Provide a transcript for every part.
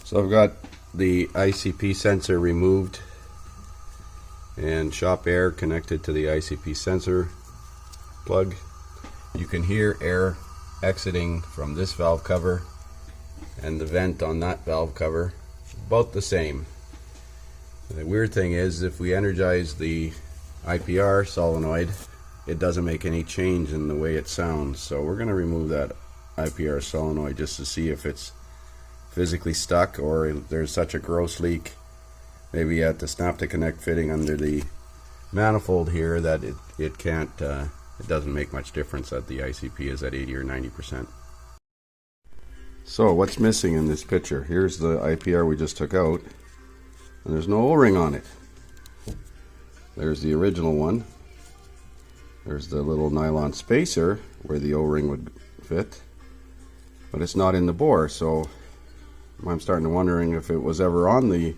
So I've got the ICP sensor removed and shop air connected to the ICP sensor plug. You can hear air exiting from this valve cover and the vent on that valve cover, about the same. The weird thing is, if we energize the IPR solenoid, it doesn't make any change in the way it sounds. So we're going to remove that IPR solenoid just to see if it's physically stuck or if there's such a gross leak, maybe at the snap to connect fitting under the manifold here, that it can't it doesn't make much difference that the ICP is at 80 or 90%. So what's missing in this picture? Here's the IPR we just took out, and there's no O-ring on it. There's the original one. There's the little nylon spacer where the O-ring would fit, but it's not in the bore. So I'm starting to wondering if it was ever on the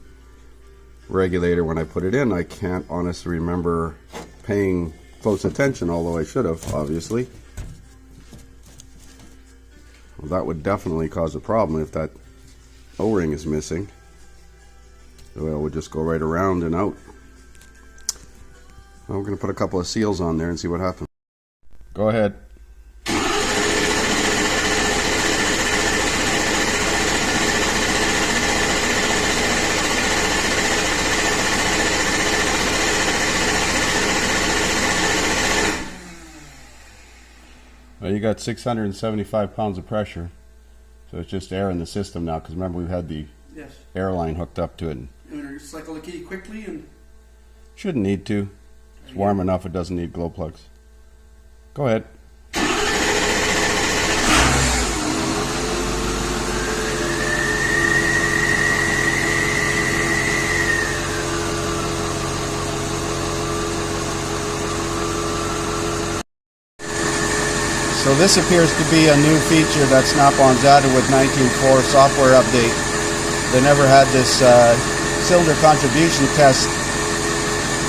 regulator when I put it in. I can't honestly remember paying close attention, although I should have, obviously. Well, that would definitely cause a problem if that O-ring is missing. The oil would just go right around and out. Well, we're going to put a couple of seals on there and see what happens. Go ahead. Well, you got 675 pounds of pressure, so it's just air in the system now, because remember we've had the air line hooked up to it. And cycle the key quickly and... Shouldn't need to. It's warm enough, it doesn't need glow plugs. Go ahead. So this appears to be a new feature that Snap-on's added with 19.4 software update. They never had this cylinder contribution test,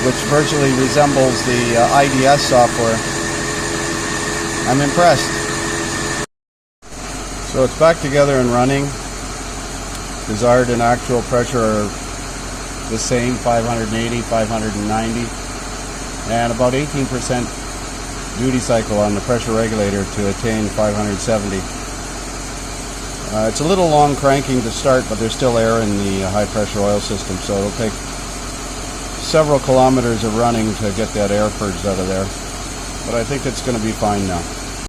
which virtually resembles the IDS software. I'm impressed. So it's back together and running. Desired and actual pressure are the same, 580, 590, and about 18% duty cycle on the pressure regulator to attain 570. It's a little long cranking to start, but there's still air in the high pressure oil system, so it'll take several kilometers of running to get that air purged out of there. But I think it's going to be fine now.